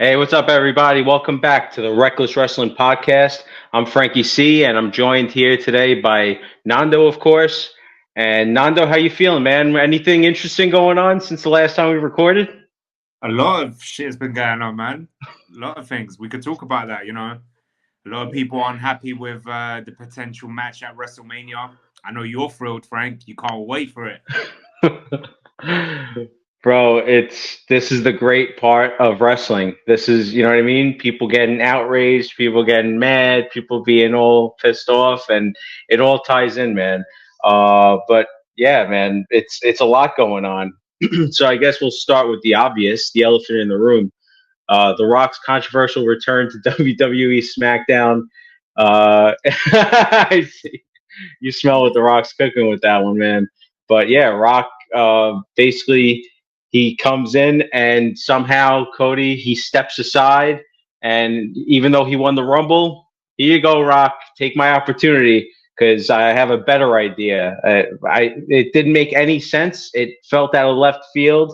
Hey, what's up, everybody? Welcome back to the Wreckless Wrestling podcast. I'm Frankie C, and I'm joined here today by Nando, of course. And Nando, how you feeling, man? Anything interesting going on since the last time we recorded? A lot of shit has been going on, man. A lot of things. We could talk about that. A lot of people are unhappy with the potential match at WrestleMania. I know you're thrilled, Frank. You can't wait for it. Bro, this is the great part of wrestling. This is, you know what I mean? People getting outraged, people getting mad, people being all pissed off, and it all ties in, man. But yeah, man, it's a lot going on. So I guess we'll start with the obvious, the elephant in the room. The Rock's controversial return to WWE SmackDown. I see. You smell what The Rock's cooking with that one, man. But yeah, Rock basically he comes in and somehow Cody he steps aside, and even though he won the Rumble, here you go, Rock, take my opportunity because I have a better idea. It didn't make any sense. It felt out of left field.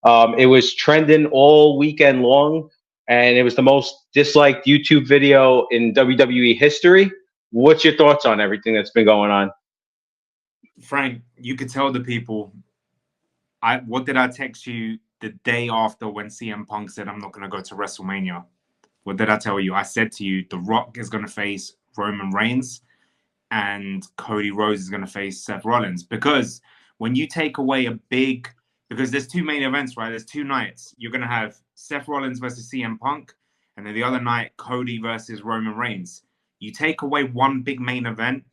It was trending all weekend long, and it was the most disliked YouTube video in WWE history. What's your thoughts on everything that's been going on? Frank, you could tell the people. What did I text you the day after when CM Punk said I'm not going to go to WrestleMania? What did I tell you? I said to you, The Rock is going to face Roman Reigns and Cody Rhodes is going to face Seth Rollins. Because when you take away a big, because there's two main events, right? There's two nights. You're going to have Seth Rollins versus CM Punk, and then the other night, Cody versus Roman Reigns. You take away one big main event,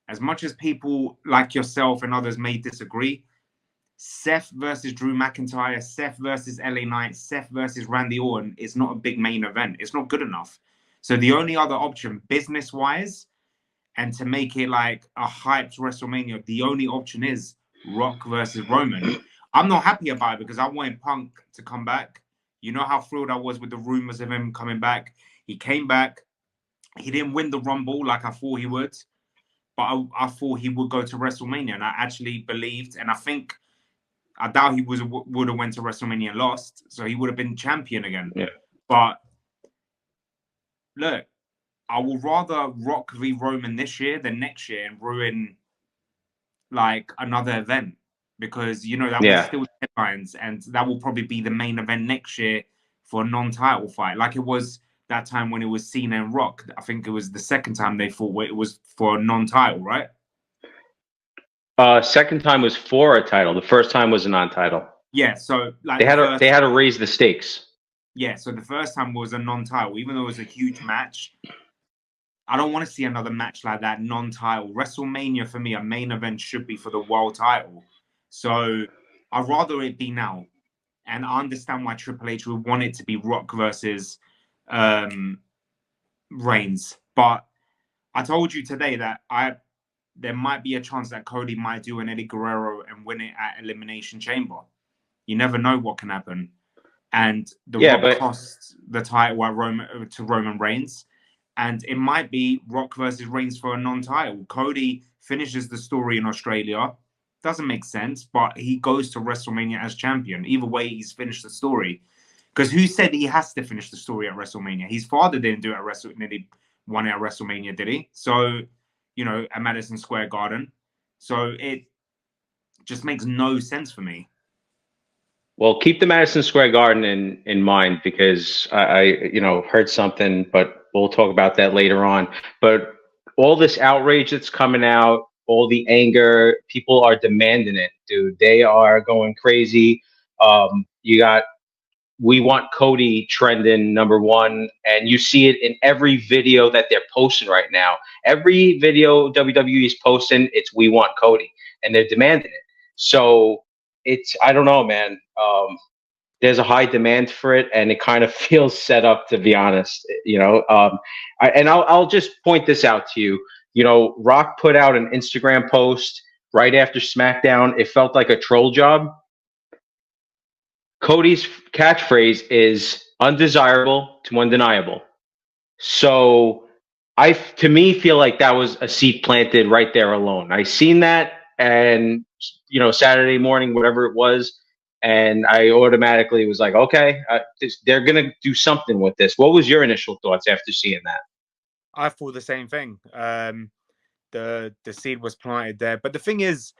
as much as people like yourself and others may disagree, Seth versus Drew McIntyre, Seth versus LA Knight, Seth versus Randy Orton is not a big main event. It's not good enough. So the only other option, business wise, and to make it like a hyped WrestleMania, the only option is Rock versus Roman. I'm not happy about it because I wanted Punk to come back. You know how thrilled I was with the rumors of him coming back. He came back. He didn't win the Rumble like I thought he would, but I thought he would go to WrestleMania, and I actually believed, and I doubt he would have went to WrestleMania and lost, so he would have been champion again. Yeah. But look, I will rather Rock v Roman this year than next year and ruin like another event because that will Yeah. still headlines and that will probably be the main event next year for a non-title fight, like it was that time when it was Cena and Rock. I think it was the second time they fought where it was for a non-title, right? Second time was for a title. The first time was a non-title. Yeah, so like They the had to first they had to raise the stakes. yeah, so the first time was a non-title, even though it was a huge match. I don't want to see another match like that, non-title. WrestleMania for me, a main event should be for the world title. So I'd rather it be now. And I understand why Triple H would want it to be Rock versus Reigns. But I told you today that there might be a chance that Cody might do an Eddie Guerrero and win it at Elimination Chamber. You never know what can happen. And The Yeah, Rock but costs the title to Roman Reigns. And it might be Rock versus Reigns for a non-title. Cody finishes the story in Australia. Doesn't make sense, but he goes to WrestleMania as champion. Either way, he's finished the story. Because who said he has to finish the story at WrestleMania? His father didn't do it at WrestleMania. He won it at WrestleMania, did he? So, at Madison Square Garden. So it just makes no sense for me. well, keep the Madison Square Garden in mind because I heard something, but we'll talk about that later on. But all this outrage that's coming out, all the anger, people are demanding it, dude. They are going crazy. You got we want Cody trending number one, and you see it in every video that they're posting right now. Every video WWE is posting, it's we want Cody, and they're demanding it. So it's I don't know, man. There's a high demand for it, and it kind of feels set up, to be honest. And I'll just point this out to you. Rock put out an Instagram post right after SmackDown. It felt like a troll job. Cody's catchphrase is undesirable to undeniable. So to me, feel like that was a seed planted right there alone. I seen that, and Saturday morning, whatever it was, and I automatically was like, okay, they're gonna do something with this. What was your initial thoughts after seeing that? I thought the same thing. The seed was planted there, but the thing is,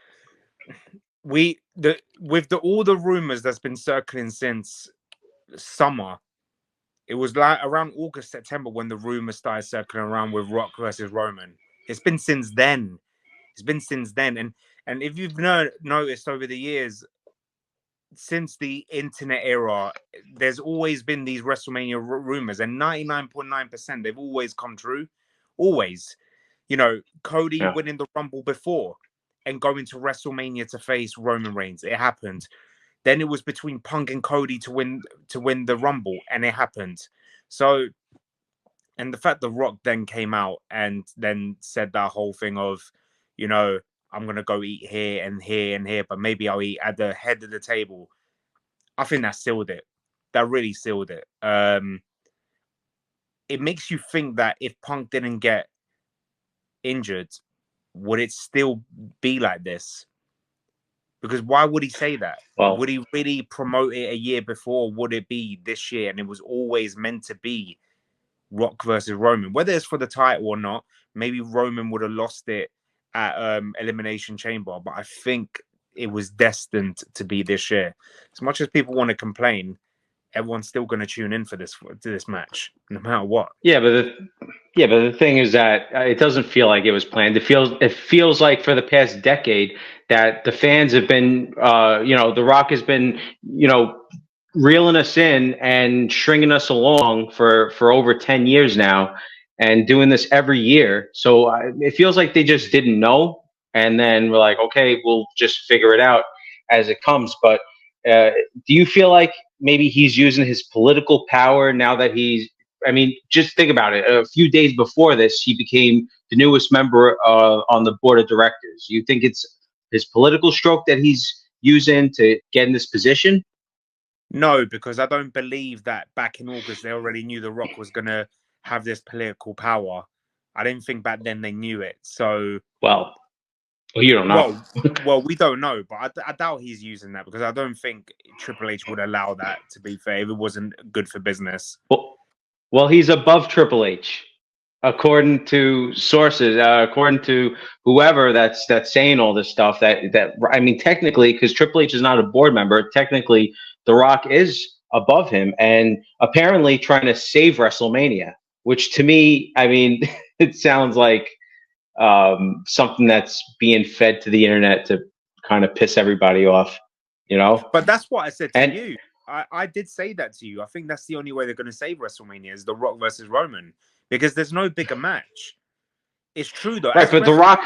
with all the rumors that's been circling since summer, it was like around August, September when the rumors started circling around with Rock versus Roman. It's been since then. It's been since then, and if you've noticed over the years, since the internet era, there's always been these WrestleMania rumors, and 99.9% they've always come true. Always. You know, Cody Yeah. winning the Rumble before and going to WrestleMania to face Roman Reigns. It happened. Then it was between Punk and Cody to win the Rumble, and it happened. So, and the fact The Rock then came out and then said that whole thing of, you know, I'm gonna go eat here and here and here, but maybe I'll eat at the head of the table. I think that sealed it. That really sealed it. It makes you think that if Punk didn't get injured, would it still be like this? Because why would he say that? Well, Would he really promote it a year before? Would it be this year? And it was always meant to be Rock versus Roman, whether it's for the title or not. Maybe Roman would have lost it at Elimination Chamber, but I think it was destined to be this year. As much as people want to complain, everyone's still going to tune in for this match, no matter what. yeah, but the thing is that it doesn't feel like it was planned. It feels like for the past decade that the fans have been, The Rock has been, reeling us in and stringing us along for over 10 years now, and doing this every year. So it feels like they just didn't know, and then we're like, okay, we'll just figure it out as it comes. But do you feel like maybe he's using his political power now that I mean, just think about it. A few days before this, he became the newest member on the board of directors. You think it's his political stroke that he's using to get in this position? No, because I don't believe that back in August they already knew The Rock was going to have this political power. I didn't think back then they knew it. So, Well, you don't know. well, we don't know, but I doubt he's using that because I don't think Triple H would allow that. To be fair, if it wasn't good for business. Well, he's above Triple H, according to sources, according to whoever that's saying all this stuff. That I mean, technically, because Triple H is not a board member, technically, The Rock is above him, and apparently trying to save WrestleMania. Which to me, I mean, it sounds like something that's being fed to the internet to kind of piss everybody off, But that's what I said to And you. I did say that to you. I think that's the only way they're going to save WrestleMania is The Rock versus Roman because there's no bigger match. It's true though. right, but The Rock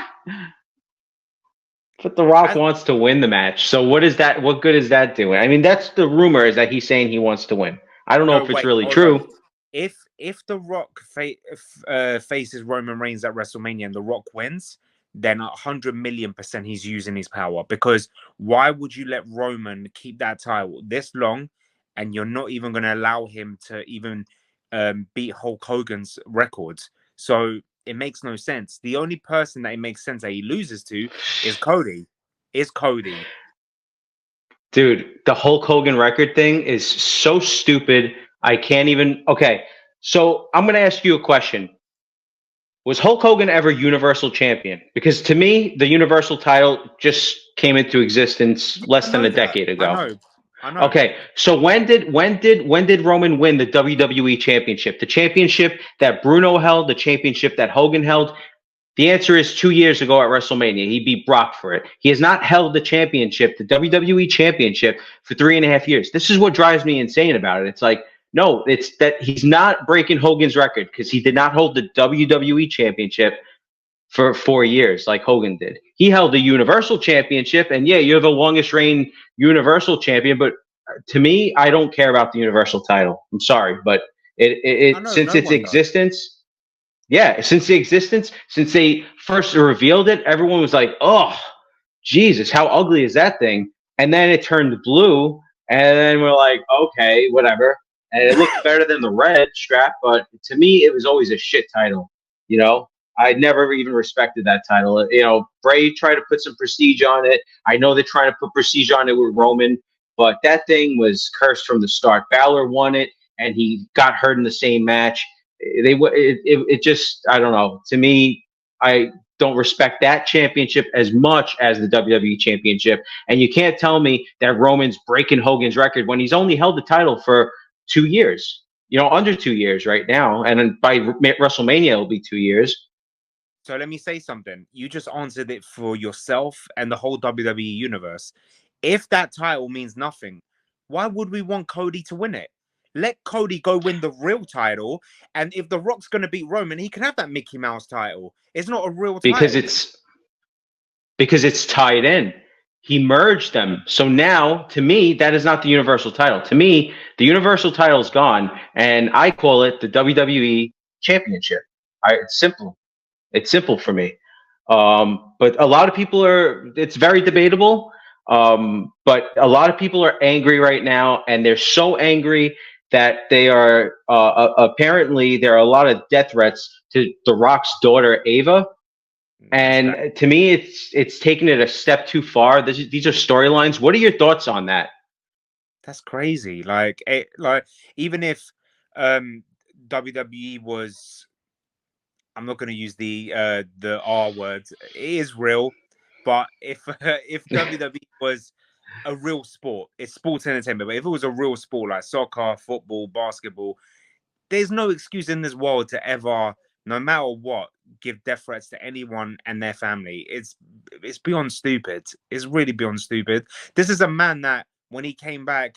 wants to win the match. So what is that? What good is that doing? I mean, that's the rumor, is that he's saying he wants to win. I don't know No, if it's wait, really hold true. on. If The Rock faces Roman Reigns at WrestleMania and The Rock wins, then 100,000,000% he's using his power. Because why would you let Roman keep that title this long, and you're not even going to allow him to even beat Hulk Hogan's records? So it makes no sense. The only person that it makes sense that he loses to is Cody. Dude, the Hulk Hogan record thing is so stupid. I can't even. Okay, so I'm going to ask you a question. Was Hulk Hogan ever Universal Champion? Because to me, the Universal title just came into existence I less than know a that. decade I ago. know. Okay, so when did Roman win the WWE Championship? The championship that Bruno held, the championship that Hogan held. The answer is 2 years ago at WrestleMania. He beat Brock for it. He has not held the championship, the WWE Championship, for 3.5 years. This is what drives me insane about it. It's like, no, it's that he's not breaking Hogan's record because he did not hold the WWE Championship for 4 years like Hogan did. He held the Universal Championship, and yeah, you're the longest reign Universal Champion, but to me, I don't care about the Universal title. I'm sorry, but I know. since No its one does. existence, yeah, since they first revealed it, everyone was like, "Oh, Jesus, how ugly is that thing?" And then it turned blue, and then we're like, "Okay, whatever." And it looked better than the red strap, but to me, it was always a shit title. I never even respected that title. Bray tried to put some prestige on it. I know they're trying to put prestige on it with Roman. but that thing was cursed from the start. Balor won it, and he got hurt in the same match. It just, I don't know. To me, I don't respect that championship as much as the WWE championship. And you can't tell me that Roman's breaking Hogan's record when he's only held the title for 2 years. Under 2 years right now, and then by WrestleMania it'll be 2 years. So let me say something. You just answered it for yourself and the whole WWE universe. If that title means nothing, why would we want Cody to win it? Let Cody go win the real title, and if The Rock's going to beat Roman, he can have that Mickey Mouse title. It's not a real because title. it's tied in. He merged them. So now, to me, that is not the Universal title. To me, the Universal title is gone, and I call it the WWE Championship. It's simple. It's simple for me. But a lot of people it's very debatable. But a lot of people are angry right now, and they're so angry that they are, apparently, there are a lot of death threats to The Rock's daughter, Ava. And to me, it's taken it a step too far. These are storylines. What are your thoughts on that? That's crazy. Like even if WWE was, I'm not going to use the R word. It is real, but if WWE was a real sport, it's sports entertainment. But if it was a real sport like soccer, football, basketball, there's no excuse in this world to ever, no matter what, give death threats to anyone and their family. It's beyond stupid. It's really beyond stupid. This is a man that when he came back,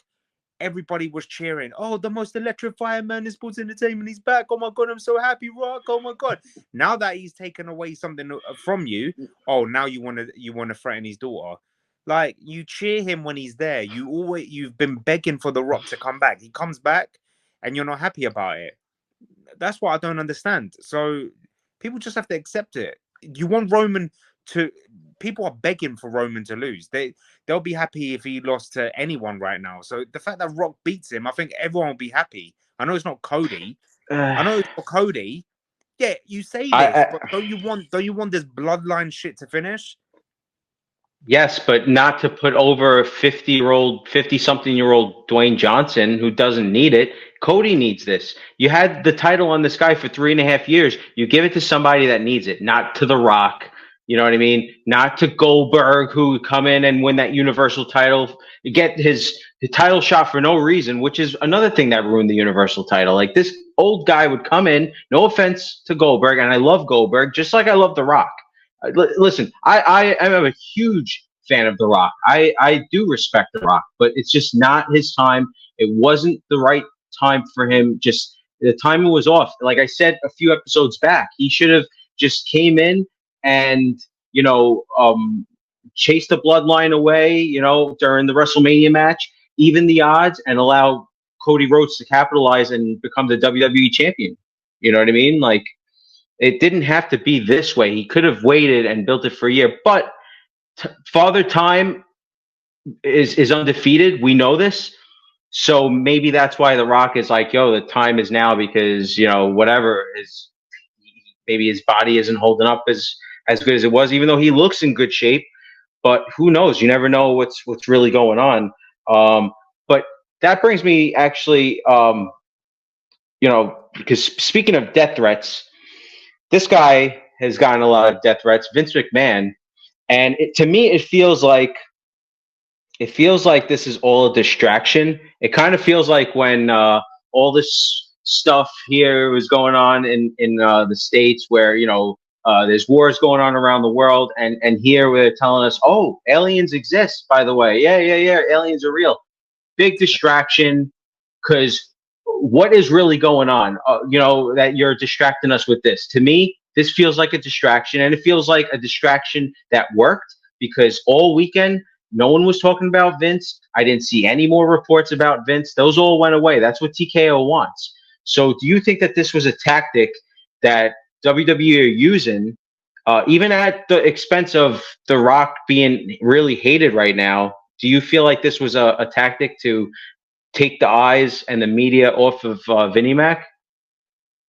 everybody was cheering. Oh, the most electrifying man in sports entertainment. He's back. Oh my God, I'm so happy, Rock. Oh my God. Now that he's taken away something from you, oh, now you want to threaten his daughter. Like, you cheer him when he's there. You've been begging for The Rock to come back. He comes back and you're not happy about it. That's what I don't understand. So people just have to accept it. You want Roman to. People are begging for Roman to lose. They'll be happy if he lost to anyone right now. So the fact that Rock beats him, I think everyone will be happy. I know it's not Cody. I know it's not Cody. Yeah, you say this, but don't you want this bloodline shit to finish? Yes, but not to put over 50-something-year-old Dwayne Johnson, who doesn't need it. Cody needs this. You had the title on this guy for 3.5 years. You give it to somebody that needs it, not to The Rock. You know what I mean? Not to Goldberg, who would come in and win that Universal title, get his title shot for no reason, which is another thing that ruined the Universal title. Like, this old guy would come in, no offense to Goldberg, and I love Goldberg, just like I love The Rock. Listen, I am a huge fan of The Rock. I do respect The Rock, but it's just not his time. It wasn't the right time for him. Just the timing was off. Like I said a few episodes back, he should have just came in and chase the bloodline away, during the WrestleMania match, even the odds, and allow Cody Rhodes to capitalize and become the WWE champion. You know what I mean? Like, it didn't have to be this way. He could have waited and built it for a year. But Father Time is undefeated. We know this. So maybe that's why The Rock is like, yo, the time is now, because, whatever is, maybe his body isn't holding up as good as it was, even though he looks in good shape. But who knows? You never know what's really going on. But that brings me actually, because speaking of death threats, this guy has gotten a lot of death threats, Vince McMahon, and to me, it feels like this is all a distraction. It kind of feels like when all this stuff here was going on in the States, where there's wars going on around the world, and here we're telling us, oh, aliens exist. By the way, yeah, aliens are real. Big distraction, because what is really going on? That you're distracting us with this. To me, this feels like a distraction, and it feels like a distraction that worked, because all weekend no one was talking about Vince. I didn't see any more reports about Vince. Those all went away. That's what TKO wants. So do you think that this was a tactic that WWE are using, even at the expense of The Rock being really hated right now? Do you feel like this was a tactic to take the eyes and the media off of Vinnie Mac?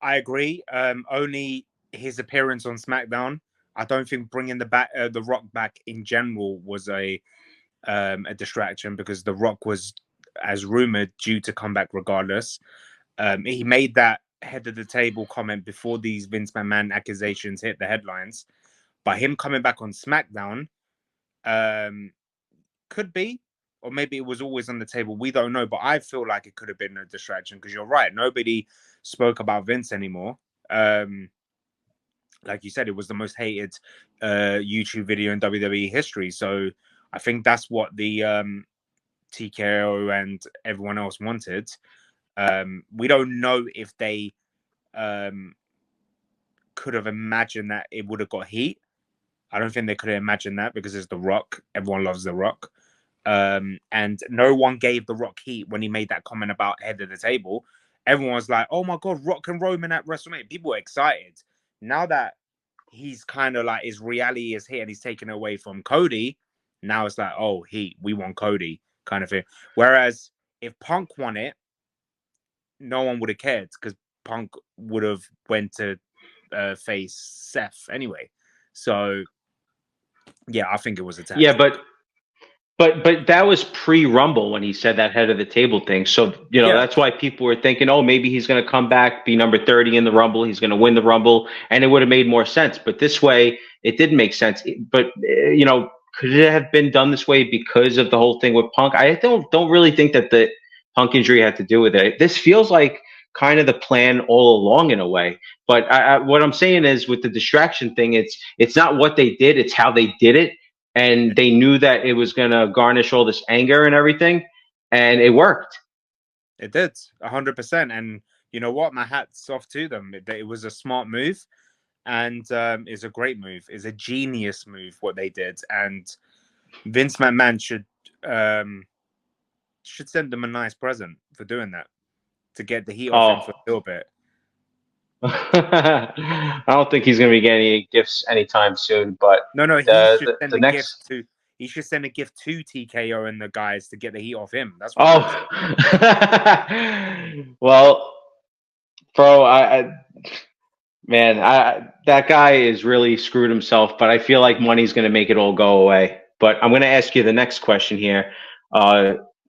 I agree. Only his appearance on SmackDown. I don't think bringing the Rock back in general was a a distraction because The Rock was, as rumored, due to come back regardless. He made that head of the table comment before these Vince McMahon accusations hit the headlines. But him coming back on SmackDown could be, or maybe it was always on the table. We don't know, but I feel like it could have been a distraction because you're right. Nobody spoke about Vince anymore. Like you said, it was the most hated YouTube video in WWE history. So I think that's what the TKO and everyone else wanted. We don't know if they could have imagined that it would have got heat. I don't think they could have imagined that because it's The Rock. Everyone loves The Rock. And no one gave The Rock heat when he made that comment about head of the table. Everyone was like, oh my God, Rock and Roman at WrestleMania. People were excited. Now that he's kind of like his reality is here and he's taken away from Cody, now it's like, oh, heat, we want Cody kind of thing. Whereas if Punk won it, no one would have cared because Punk would have went to face Seth anyway. So yeah, I think it was a tactic. Yeah, but that was pre-Rumble when he said that head of the table thing. So, that's why people were thinking, oh, maybe he's going to come back, be number 30 in the Rumble. He's going to win the Rumble, and it would have made more sense. But this way, it didn't make sense. But, could it have been done this way because of the whole thing with Punk? I don't really think that the Punk injury had to do with it. This feels like kind of the plan all along in a way. But what I'm saying is with the distraction thing, it's not what they did, it's how they did it. And they knew that it was going to garnish all this anger and everything, and it worked. It did, 100%. And you know what? My hat's off to them. It was a smart move, and it's a great move. It's a genius move what they did. And Vince McMahon should send them a nice present for doing that, to get the heat off him for a little bit. I don't think he's going to be getting any gifts anytime soon. But no, he should send a gift to. He should send a gift to TKO and the guys to get the heat off him. That's what. Well, bro, that guy is really screwed himself. But I feel like money's going to make it all go away. But I'm going to ask you the next question here.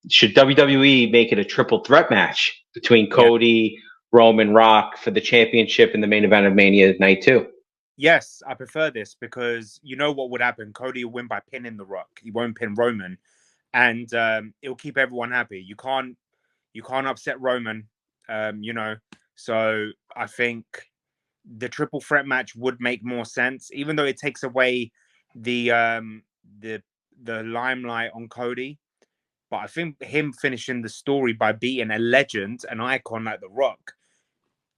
Should WWE make it a triple threat match between Cody, Roman, Rock for the championship in the main event of Mania Night 2? Yes, I prefer this because you know what would happen. Cody will win by pinning The Rock. He won't pin Roman, and it'll keep everyone happy. You can't upset Roman, So I think the triple threat match would make more sense, even though it takes away the limelight on Cody. But I think him finishing the story by beating a legend, an icon like The Rock,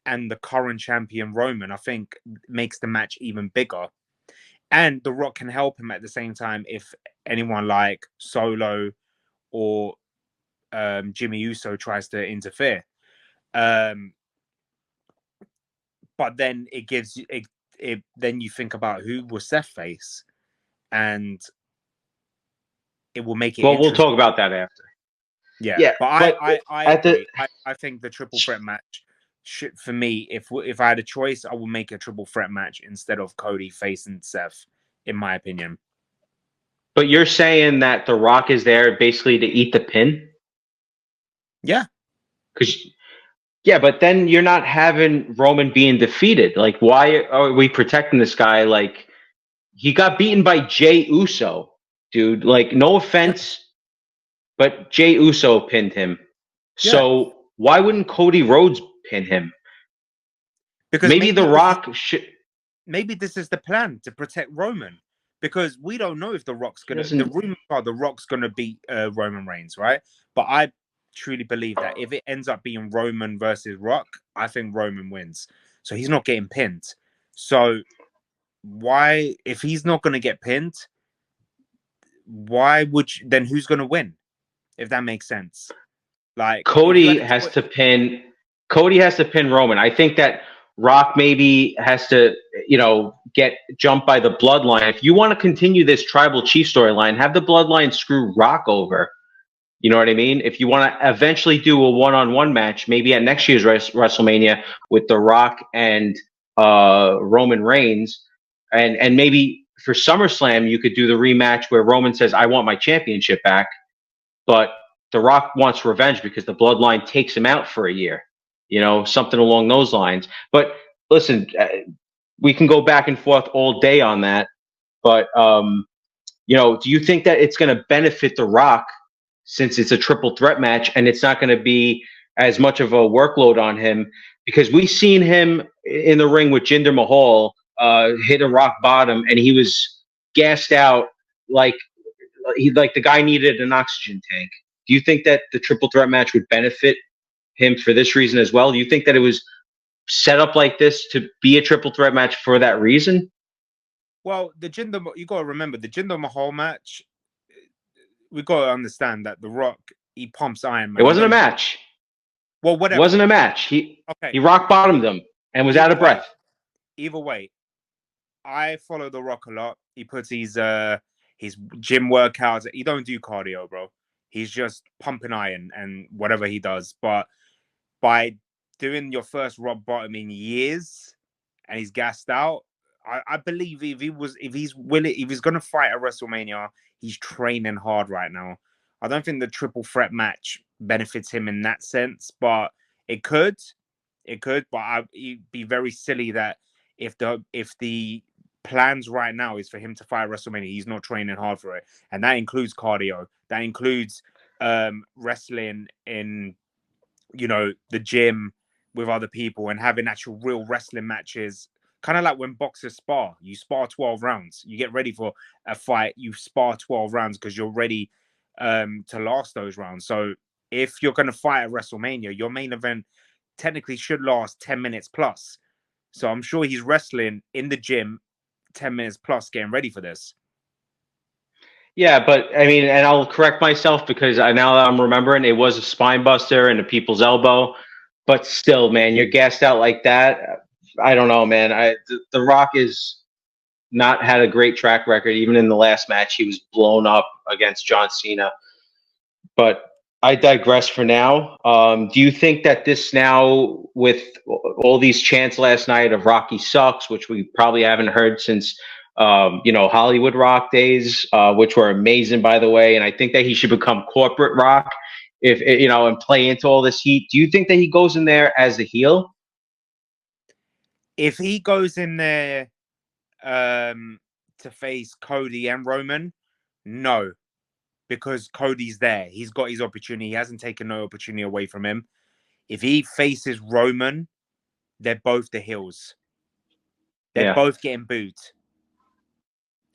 and the current champion Roman, I think makes the match even bigger. And The Rock can help him at the same time if anyone like Solo or Jimmy Uso tries to interfere. But then it gives it. Then you think about who was Seth face, and it will make it. Well, we'll talk about that after. Yeah. But I think the triple threat match should, for me, if I had a choice, I would make a triple threat match instead of Cody facing Seth, in my opinion. But you're saying that The Rock is there basically to eat the pin? Yeah. But then you're not having Roman being defeated. Like, why are we protecting this guy? Like, he got beaten by Jey Uso, dude. Like, no offense, but Jey Uso pinned him. Yeah. So why wouldn't Cody Rhodes pin him? Because maybe The Rock should. Maybe this is the plan to protect Roman, because we don't know if The Rock's gonna. The rumors are The Rock's gonna beat Roman Reigns, right? But I truly believe that if it ends up being Roman versus Rock, I think Roman wins. So he's not getting pinned. So why, if he's not going to get pinned, why would you, then who's going to win? If that makes sense. Like Cody has to pin Roman. I think that Rock maybe has to, get jumped by the Bloodline. If you want to continue this Tribal Chief storyline, have the Bloodline screw Rock over. You know what I mean? If you want to eventually do a one-on-one match, maybe at next year's WrestleMania with The Rock and Roman Reigns, and maybe for SummerSlam, you could do the rematch where Roman says, "I want my championship back," but The Rock wants revenge because the Bloodline takes him out for a year. Something along those lines. But listen, we can go back and forth all day on that. But do you think that it's going to benefit The Rock since it's a triple threat match and it's not going to be as much of a workload on him? Because we've seen him in the ring with Jinder Mahal hit a rock bottom, and he was gassed out like the guy needed an oxygen tank. Do you think that the triple threat match would benefit him for this reason as well? Do you think that it was set up like this to be a triple threat match for that reason? Well, you got to remember the Jinder Mahal match. We got to understand that The Rock, he pumps Iron Man. It wasn't a match. Well, whatever. It wasn't a match. He rock bottomed him and was out of breath. Either way, I follow The Rock a lot. He puts his gym workouts. He don't do cardio, bro. He's just pumping iron and whatever he does. But by doing your first rock bottom in years and he's gassed out, I believe if he's going to fight at WrestleMania, he's training hard right now. I don't think the triple threat match benefits him in that sense, but it could. But it'd be very silly that if the plans right now is for him to fight at WrestleMania, he's not training hard for it, and that includes cardio. That includes wrestling in the gym with other people and having actual real wrestling matches. Kind of like when boxers spar. You spar 12 rounds. You get ready for a fight. You spar 12 rounds because you're ready to last those rounds. So if you're going to fight at WrestleMania, your main event technically should last 10 minutes plus. So I'm sure he's wrestling in the gym 10 minutes plus getting ready for this. Yeah, but I mean, and I'll correct myself because now that I'm remembering, it was a spine buster and a people's elbow. But still, man, you're gassed out like that. I don't know, man. The Rock is not had a great track record. Even in the last match, he was blown up against John Cena. But I digress for now. Do you think that this now, with all these chants last night of Rocky sucks, which we probably haven't heard since Hollywood Rock days, which were amazing, by the way, and I think that he should become corporate Rock and play into all this heat. Do you think that he goes in there as a heel? If he goes in there to face Cody and Roman, no, because Cody's there. He's got his opportunity. He hasn't taken no opportunity away from him. If he faces Roman, they're both the heels. They're both getting booed.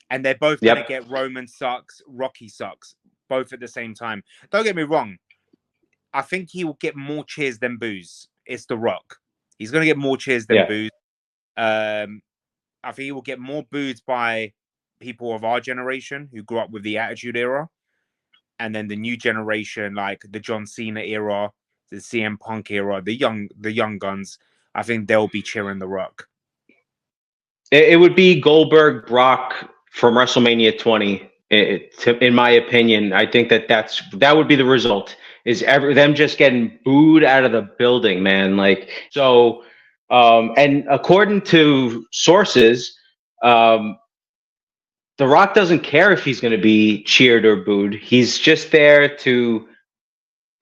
And they're both going to get Roman sucks, Rocky sucks, both at the same time. Don't get me wrong. I think he will get more cheers than boos. It's The Rock. He's going to get more cheers than boos. I think he will get more booed by people of our generation who grew up with the Attitude Era. And then the new generation, like the John Cena era, the CM Punk era, the young guns, I think they'll be cheering The Rock. It would be Goldberg, Brock from WrestleMania 20. In my opinion, I think that would be the result. Is them just getting booed out of the building, man? And according to sources, The Rock doesn't care if he's going to be cheered or booed. He's just there to,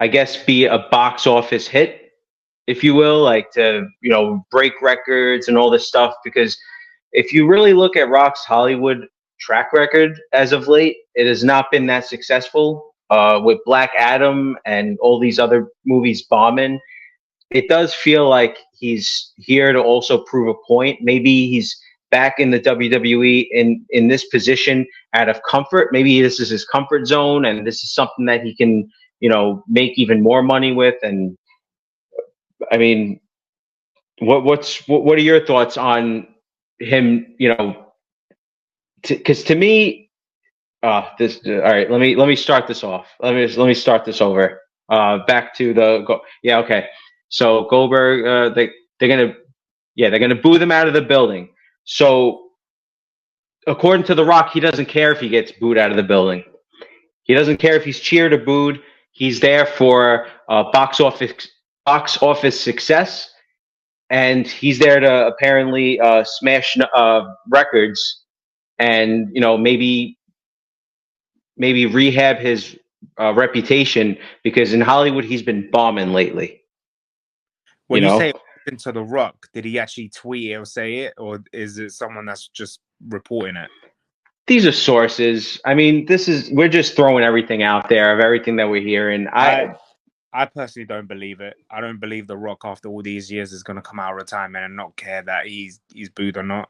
I guess, be a box office hit, if you will, like to break records and all this stuff. Because if you really look at Rock's Hollywood track record as of late, it has not been that successful. With Black Adam and all these other movies bombing, it does feel like he's here to also prove a point. Maybe he's back in the WWE in this position out of comfort. Maybe this is his comfort zone, and this is something that he can make even more money with. And I mean, what are your thoughts on him? Because to me, all right. Let me start this off. Let me start this over. Back to okay. So Goldberg, they're gonna boo them out of the building. So according to The Rock, he doesn't care if he gets booed out of the building. He doesn't care if he's cheered or booed. He's there for box office success, and he's there to apparently smash records. and maybe rehab his reputation, because in Hollywood he's been bombing lately. When you say to The Rock, did he actually tweet it or say it, or is it someone that's just reporting it? These are sources. I mean, we're just throwing everything out there of everything that we're hearing. I personally don't believe it. I don't believe The Rock after all these years is going to come out of retirement and not care that he's booed or not,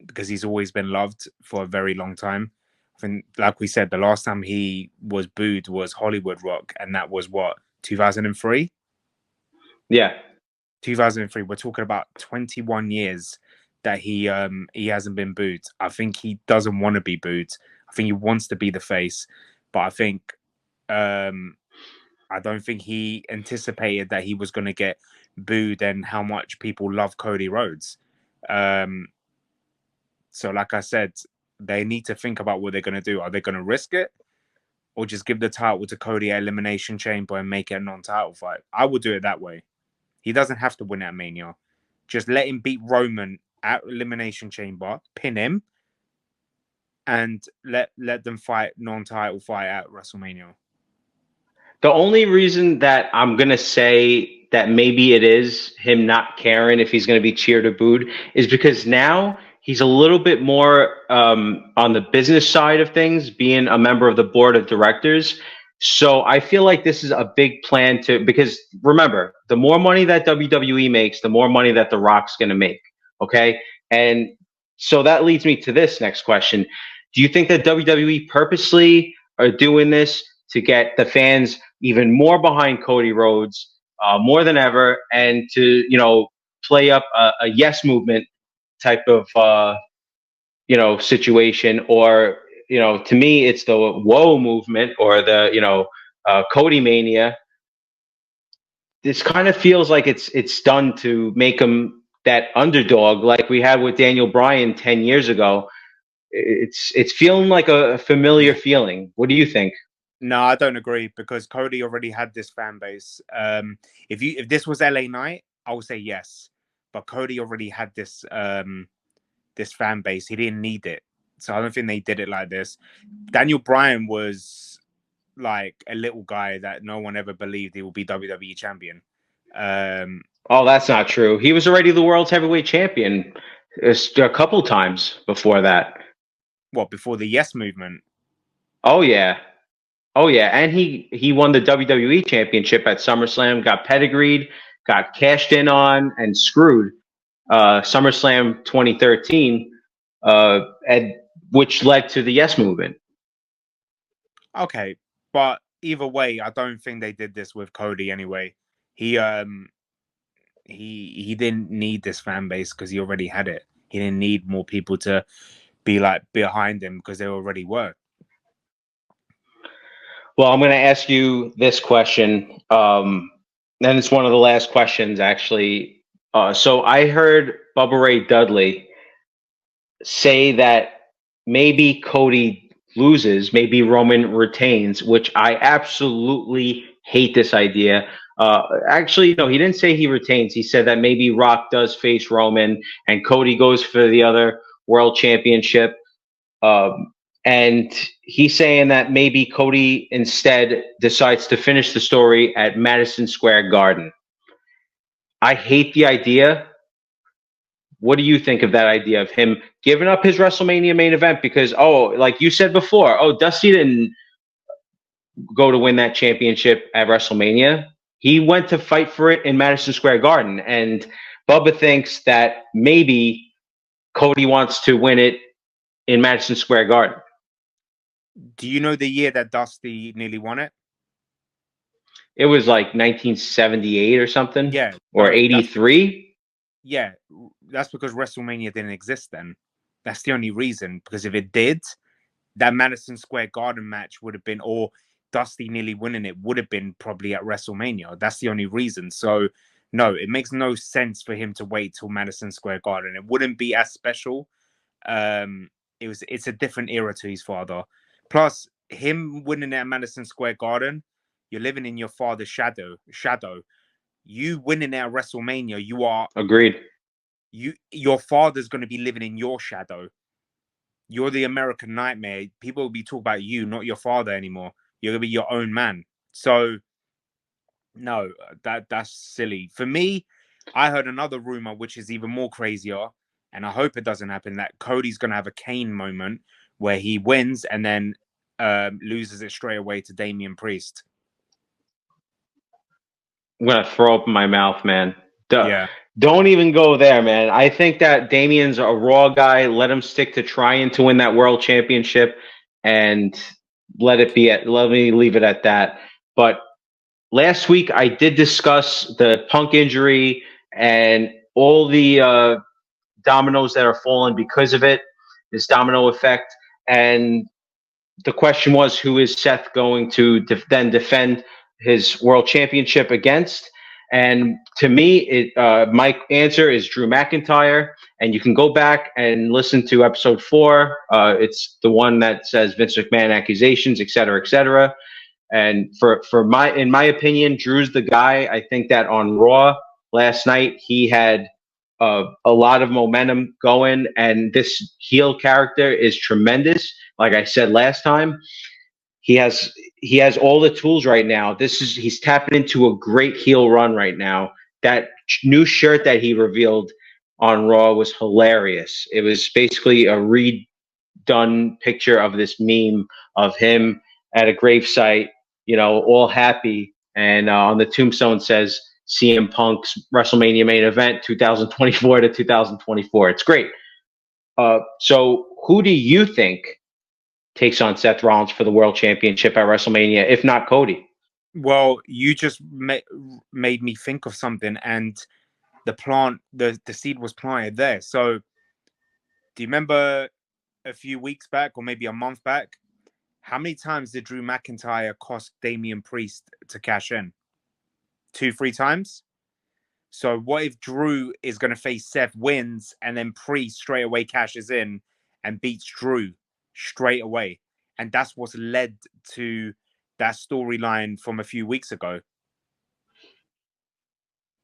because he's always been loved for a very long time. I think, like we said, the last time he was booed was Hollywood Rock, and that was what, 2003? Yeah. 2003. We're talking about 21 years that he hasn't been booed. I think he doesn't want to be booed. I think he wants to be the face, but I think I don't think he anticipated that he was going to get booed and how much people love Cody Rhodes. So, like I said, they need to think about what they're going to do. Are they going to risk it, or just give the title to Cody at Elimination Chamber and make it a non-title fight? I would do it that way. He doesn't have to win at Mania. Just let him beat Roman at Elimination Chamber, pin him, and let them fight non-title fight at WrestleMania. The only reason that I'm going to say that maybe it is him not caring if he's going to be cheered or booed is because now he's a little bit more on the business side of things, being a member of the board of directors. So I feel like this is a big plan because remember, the more money that WWE makes, the more money that The Rock's going to make. Okay. And so that leads me to this next question. Do you think that WWE purposely are doing this to get the fans even more behind Cody Rhodes, more than ever, and to play up a yes movement type of situation, or to me it's the whoa movement, or the Cody mania. This kind of feels like it's done to make him that underdog, like we had with Daniel Bryan 10 years ago. It's feeling like a familiar feeling. What do you think? No, I don't agree, because Cody already had this fan base. If this was LA Knight, I would say yes, but Cody already had this this fan base. He didn't need it, so I don't think they did it like this. Daniel Bryan was like a little guy that no one ever believed he would be WWE champion. Oh, that's not true. He was already the world's heavyweight champion a couple times before that. What, before the Yes movement? Oh yeah. Oh yeah, and he won the WWE Championship at SummerSlam, got pedigreed, got cashed in on, and screwed. SummerSlam 2013, and which led to the Yes Movement. Okay, but either way, I don't think they did this with Cody anyway. He didn't need this fan base because he already had it. He didn't need more people to be like behind him because they already were. Well, I'm going to ask you this question, and it's one of the last questions, actually. So I heard Bubba Ray Dudley say that maybe Cody loses, maybe Roman retains, which I absolutely hate this idea. Actually, no, he didn't say he retains. He said that maybe Rock does face Roman and Cody goes for the other world championship. And he's saying that maybe Cody instead decides to finish the story at Madison Square Garden. I hate the idea. What do you think of that idea of him giving up his WrestleMania main event? Because, like you said before, Dusty didn't go to win that championship at WrestleMania. He went to fight for it in Madison Square Garden. And Bubba thinks that maybe Cody wants to win it in Madison Square Garden. Do you know the year that Dusty nearly won it? It was like 1978 or something. Yeah. Or 83. Yeah, that's because WrestleMania didn't exist then. That's the only reason. Because if it did, that Madison Square Garden match would have been, or Dusty nearly winning it would have been probably at WrestleMania. That's the only reason. So, no, it makes no sense for him to wait till Madison Square Garden. It wouldn't be as special. It's a different era to his father. Plus, him winning at Madison Square Garden, you're living in your father's shadow. You winning at WrestleMania, you are agreed. Your father's going to be living in your shadow. You're the American Nightmare. People will be talking about you, not your father anymore. You're gonna be your own man. So no, that's silly. For me, I heard another rumor which is even more crazier, and I hope it doesn't happen. That Cody's gonna have a Kane moment where he wins and then loses it straight away to Damian Priest. I'm gonna throw up in my mouth, man. Yeah. Don't even go there, man. I think that Damien's a Raw guy. Let him stick to trying to win that world championship, and let me leave it at that. But last week I did discuss the Punk injury and all the dominoes that are falling because of it, this domino effect. And the question was, who is Seth going to then defend his world championship against? And to me, my answer is Drew McIntyre. And you can go back and listen to episode 4. It's the one that says Vince McMahon accusations, et cetera, et cetera. And in my opinion, Drew's the guy. I think that on Raw last night, he had a lot of momentum going, and this heel character is tremendous. Like I said last time, he has all the tools right now. He's tapping into a great heel run right now. That new shirt that he revealed on Raw was hilarious. It was basically a redone picture of this meme of him at a gravesite, all happy, and on the tombstone says CM Punk's WrestleMania main event 2024 to 2024. It's great. So who do you think takes on Seth Rollins for the world championship at WrestleMania, if not Cody? Well, you just made me think of something, and the seed was planted there. So do you remember a few weeks back, or maybe a month back, how many times did Drew McIntyre cost Damian Priest to cash in? 2-3 times. So what if Drew is going to face Seth, wins, and then Priest straight away cashes in and beats Drew straight away? And that's what's led to that storyline from a few weeks ago.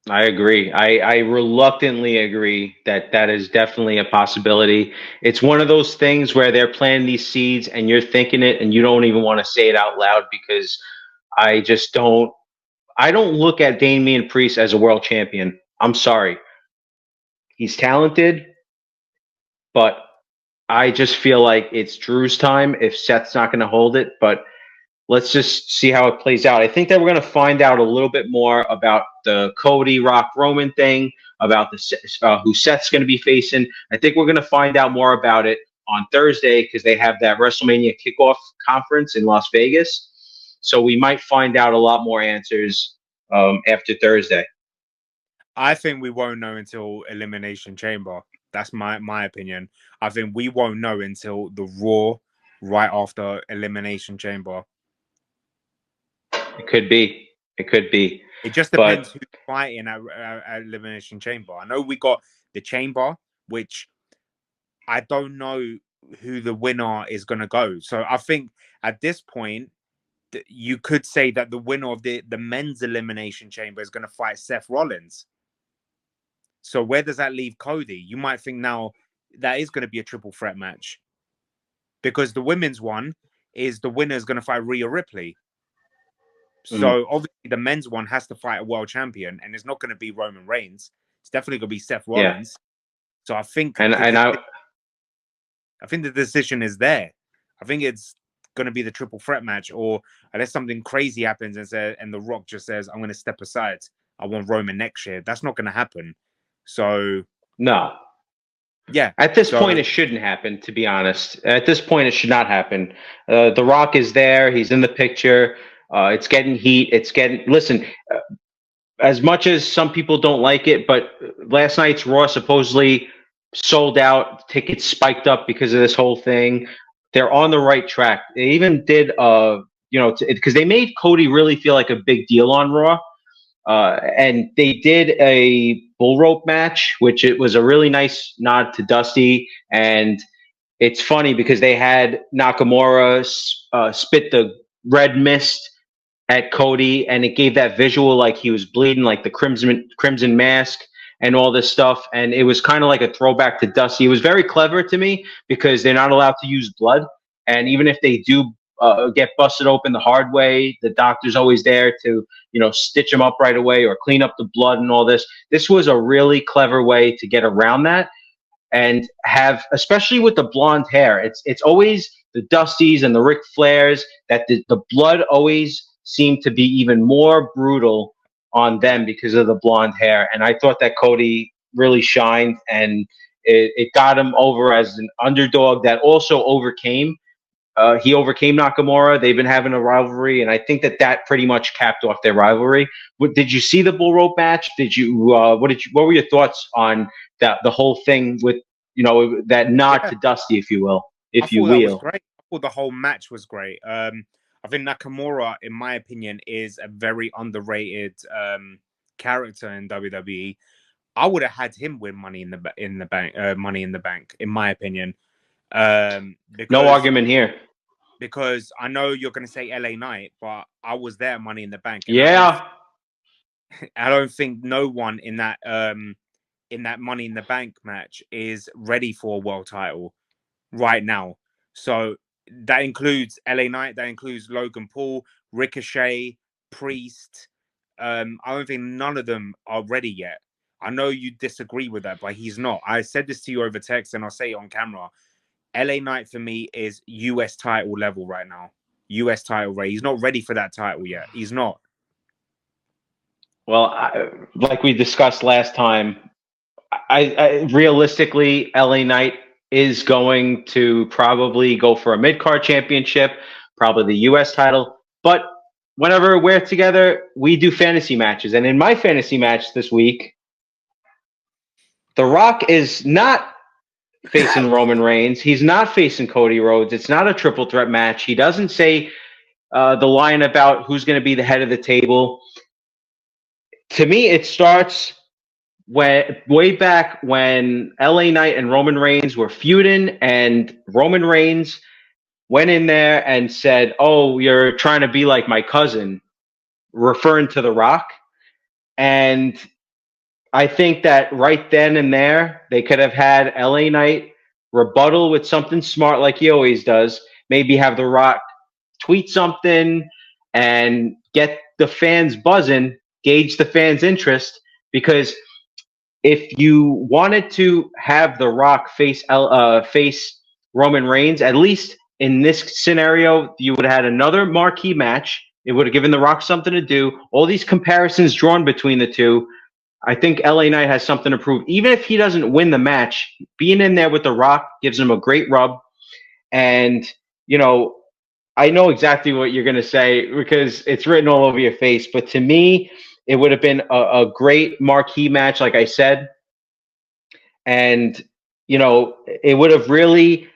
I agree. I reluctantly agree that is definitely a possibility. It's one of those things where they're planting these seeds and you're thinking it and you don't even want to say it out loud, because I just don't. I don't look at Damian Priest as a world champion. I'm sorry. He's talented, but I just feel like it's Drew's time if Seth's not going to hold it. But let's just see how it plays out. I think that we're going to find out a little bit more about the Cody Rock Roman thing, about who Seth's going to be facing. I think we're going to find out more about it on Thursday, because they have that WrestleMania kickoff conference in Las Vegas. So we might find out a lot more answers after Thursday. I think we won't know until Elimination Chamber. That's my opinion. I think we won't know until the Raw right after Elimination Chamber. It could be. It just depends who's fighting at Elimination Chamber. I know we got the Chamber, which I don't know who the winner is going to go. So I think at this point, you could say that the winner of the men's Elimination Chamber is going to fight Seth Rollins. So where does that leave Cody? You might think now that is going to be a triple threat match, because the women's one is the winner is going to fight Rhea Ripley. So obviously the men's one has to fight a world champion, and it's not going to be Roman Reigns. It's definitely going to be Seth Rollins. Yeah. So I think I think the decision is there. I think it's going to be the triple threat match, or unless something crazy happens and The Rock just says, "I'm going to step aside. I want Roman next year." That's not going to happen. So no. Yeah. At this point, it shouldn't happen, to be honest. At this point, it should not happen. The Rock is there. He's in the picture. It's getting heat. Listen, as much as some people don't like it, but last night's Raw supposedly sold out. Tickets spiked up because of this whole thing. They're on the right track. They even did, because they made Cody really feel like a big deal on Raw. And they did a bull rope match, which it was a really nice nod to Dusty. And it's funny because they had Nakamura spit the red mist at Cody, and it gave that visual like he was bleeding, like the crimson mask. and all this stuff. And it was kind of like a throwback to Dusty. It was very clever to me because they're not allowed to use blood. And even if they do get busted open the hard way, the doctor's always there to, stitch them up right away or clean up the blood and all this. This was a really clever way to get around that and have, especially with the blonde hair, it's always the Dusties and the Ric Flairs that the blood always seemed to be even more brutal on them because of the blonde hair. And I thought that Cody really shined, and it got him over as an underdog that also overcame. He overcame Nakamura. They've been having a rivalry, and I think that pretty much capped off their rivalry. Did you see the bull rope match? Did you? What were your thoughts on that? The whole thing with that nod to Dusty, if you will, I thought that was great. I thought the whole match was great. I think Nakamura, in my opinion, is a very underrated character in WWE. I would have had him win Money in the Bank, in my opinion. No argument here. Because I know you're going to say LA Knight, but I was there Money in the Bank. And I don't think no one in that Money in the Bank match is ready for a world title right now. So that includes LA Knight, that includes Logan Paul, Ricochet, Priest. I don't think none of them are ready yet. I know you disagree with that, but he's not. I said this to you over text, and I'll say it on camera. LA Knight for me is US title level right now. US title rate. He's not ready for that title yet. He's not. Well, like we discussed last time, I realistically, LA Knight is going to probably go for a mid-card championship, probably the US title. But whenever we're together, we do fantasy matches. And in my fantasy match this week, The Rock is not facing Roman Reigns. He's not facing Cody Rhodes. It's not a triple threat match. He doesn't say the line about who's going to be the head of the table. To me, it starts way back when LA Knight and Roman Reigns were feuding, and Roman Reigns went in there and said, "Oh, you're trying to be like my cousin," referring to The Rock. And I think that right then and there, they could have had LA Knight rebuttal with something smart like he always does. Maybe have The Rock tweet something and get the fans buzzing, gauge the fans' interest. Because if you wanted to have The Rock face Roman Reigns, at least in this scenario, you would have had another marquee match. It would have given The Rock something to do. All these comparisons drawn between the two. I think LA Knight has something to prove. Even if he doesn't win the match, being in there with The Rock gives him a great rub. And, I know exactly what you're going to say because it's written all over your face. But to me, it would have been a great marquee match, like I said. And, it would have really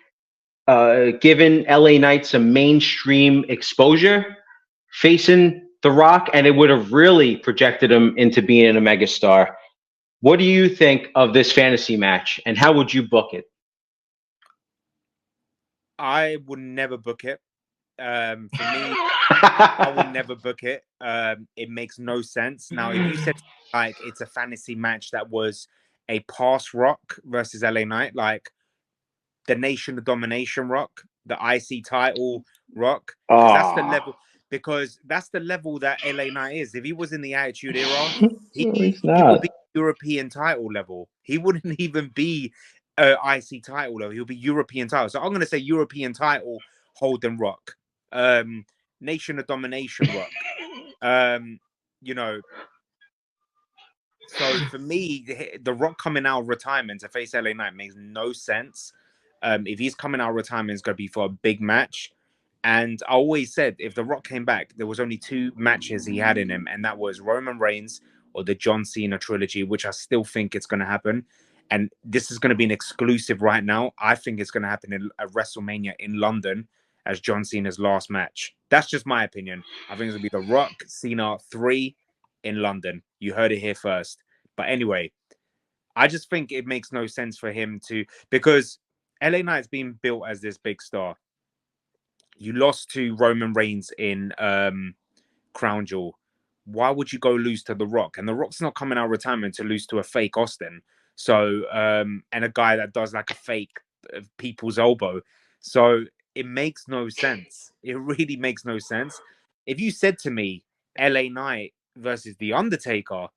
given LA Knight some mainstream exposure facing The Rock, and it would have really projected him into being a megastar. What do you think of this fantasy match, and how would you book it? I would never book it. For me, I would never book it. It makes no sense. Now, if you said like it's a fantasy match that was a past Rock versus LA Knight, like the Nation of Domination Rock, the IC title Rock, that's the level. Because that's the level that LA Knight is. If he was in the Attitude Era, he would be European title level. He wouldn't even be IC title level. He'll be European title. So I'm going to say European title Holden Rock, Nation of Domination Rock. So for me, the Rock coming out of retirement to face LA Knight makes no sense. If he's coming out of retirement, it's going to be for a big match. And I always said, if The Rock came back, there was only two matches he had in him, and that was Roman Reigns or the John Cena trilogy, which I still think it's going to happen. And this is going to be an exclusive right now. I think it's going to happen in a WrestleMania in London as John Cena's last match. That's just my opinion. I think it's going to be The Rock, Cena 3 in London. You heard it here first. But anyway, I just think it makes no sense for him to, because LA Knight's been built as this big star. You lost to Roman Reigns in Crown Jewel. why would you go lose to The Rock? And The Rock's not coming out of retirement to lose to a fake Austin. So, and a guy that does like a fake people's elbow. So it makes no sense. It really makes no sense. If you said to me, LA Knight versus The Undertaker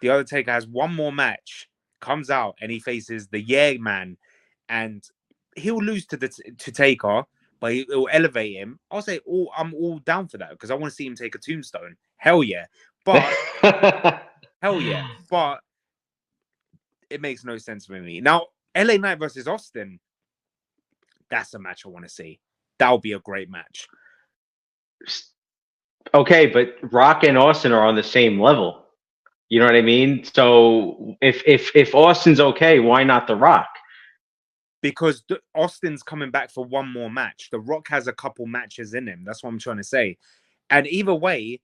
has one more match, comes out and he faces the Yeah Man, and he'll lose to Taker, but it'll elevate him. I'll say, I'm all down for that because I want to see him take a tombstone. Hell yeah. But hell yeah. But it makes no sense for me. Now, LA Knight versus Austin, that's a match I want to see. That'll be a great match. Okay, but Rock and Austin are on the same level. You know what I mean? So if Austin's okay, why not The Rock? Because Austin's coming back for one more match. The Rock has a couple matches in him. That's what I'm trying to say. And either way,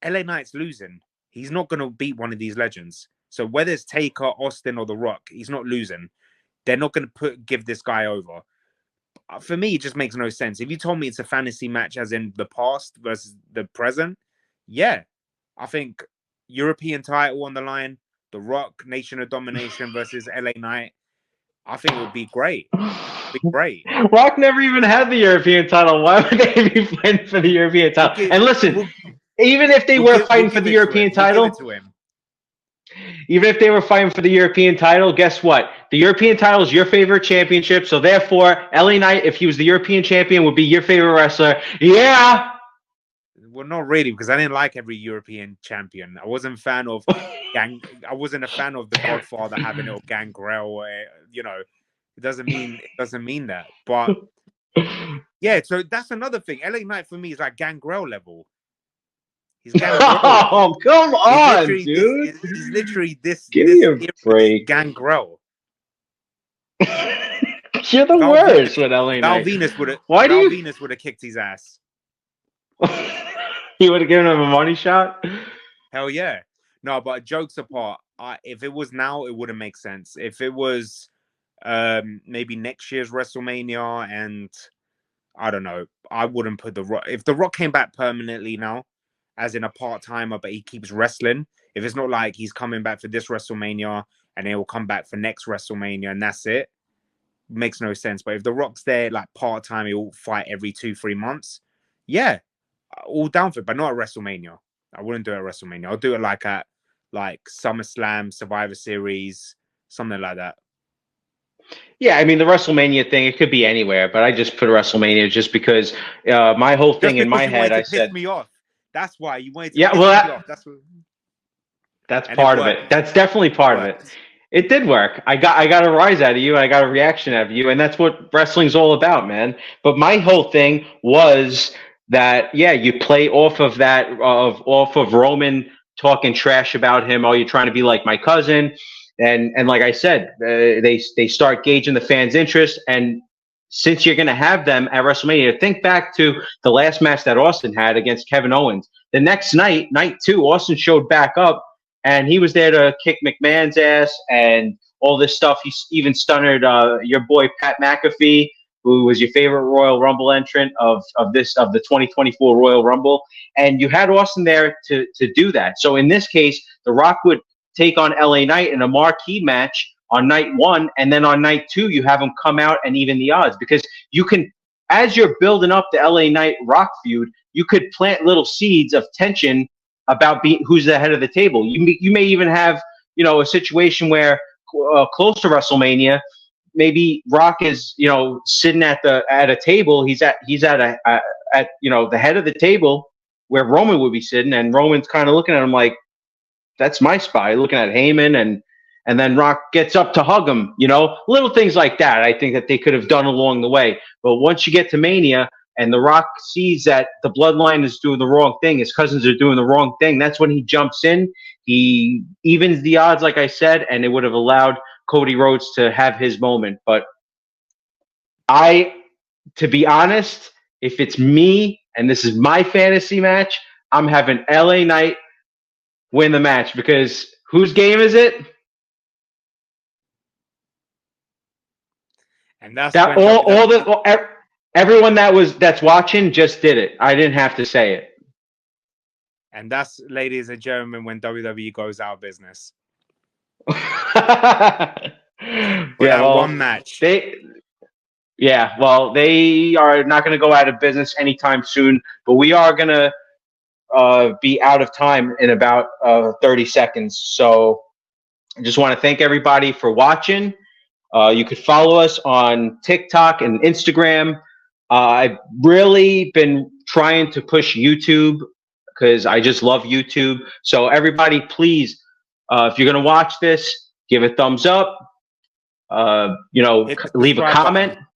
LA Knight's losing. He's not going to beat one of these legends. So whether it's Taker, Austin, or The Rock, he's not losing. They're not going to give this guy over. For me, it just makes no sense. If you told me it's a fantasy match as in the past versus the present, yeah. I think European title on the line, The Rock, Nation of Domination versus LA Knight, I think it would be great. Great. Rock never even had the European title. Why would they be fighting for the European title? And listen, even if they were fighting for the European title, even if they were fighting for the European title, guess what? The European title is your favorite championship. So therefore, LA Knight, if he was the European champion, would be your favorite wrestler. Yeah. Well, not really, because I didn't like every European champion. I wasn't a fan of I wasn't a fan of the Godfather having it or Gangrel. You know, it doesn't mean that. But yeah, so that's another thing. LA Knight for me is like Gangrel level. He's Gangrel. Oh, come on, dude! He's literally this. Give me a break. Gangrel. You're the worst with LA Knight. Venus would have kicked his ass. He would have given him a money shot. Hell yeah. No, but jokes apart, if it was now, it wouldn't make sense. If it was maybe next year's WrestleMania, and I don't know, I wouldn't put The Rock. If The Rock came back permanently now, as in a part-timer, but he keeps wrestling, if it's not like he's coming back for this WrestleMania and he will come back for next WrestleMania and that's it, makes no sense. But if The Rock's there like part-time, he'll fight every 2-3 months, yeah, all down for it, but not at WrestleMania. I wouldn't do it at WrestleMania. I'll do it like at SummerSlam, Survivor Series, something like that. Yeah, I mean the WrestleMania thing, it could be anywhere, but I just put WrestleMania just because my whole thing in my head, I said, me off. That's why you wanted to piss me off. That's part of it. That's definitely part of it. It did work. I got a rise out of you. I got a reaction out of you, and that's what wrestling's all about, man. But my whole thing was that, yeah, you play off of that, off of Roman talking trash about him. Oh, you're trying to be like my cousin, and like I said, they start gauging the fans' interest. And since you're going to have them at WrestleMania, think back to the last match that Austin had against Kevin Owens. The next night 2, Austin showed back up, and he was there to kick McMahon's ass and all this stuff. He even stunnered your boy Pat McAfee, who was your favorite Royal Rumble entrant of the 2024 Royal Rumble. And you had Austin there to do that. So in this case, The Rock would take on LA Knight in a marquee match on night 1, and then on night 2, you have him come out and even the odds, because you can, as you're building up the LA Knight Rock feud, you could plant little seeds of tension about who's the head of the table. You may even have, a situation where close to WrestleMania, maybe Rock is, sitting at a table. He's at the head of the table where Roman would be sitting, and Roman's kind of looking at him like, that's my spot. Looking at Heyman, and then Rock gets up to hug him. Little things like that. I think that they could have done along the way. But once you get to Mania and The Rock sees that the bloodline is doing the wrong thing, his cousins are doing the wrong thing, that's when he jumps in. He evens the odds, like I said, and it would have allowed Cody Rhodes to have his moment. But to be honest, if it's me and this is my fantasy match, I'm having LA Knight win the match, because whose game is it? And that's that everyone that's watching just did it. I didn't have to say it. And that's, ladies and gentlemen, when WWE goes out of business. Yeah, For that well, one match. they are not going to go out of business anytime soon, but we are going to be out of time in about 30 seconds. So I just want to thank everybody for watching. You could follow us on TikTok and Instagram. I've really been trying to push YouTube because I just love YouTube. So everybody, please, if you're going to watch this, give a thumbs up. Leave a comment. Button.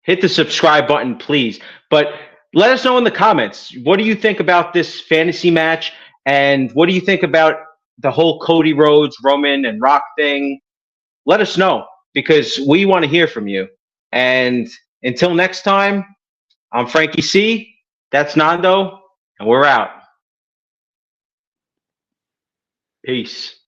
Hit the subscribe button, please. But let us know in the comments, what do you think about this fantasy match? And what do you think about the whole Cody Rhodes, Roman, and Rock thing? Let us know, because we want to hear from you. And until next time, I'm Frankie C. That's Nando, and we're out. Peace.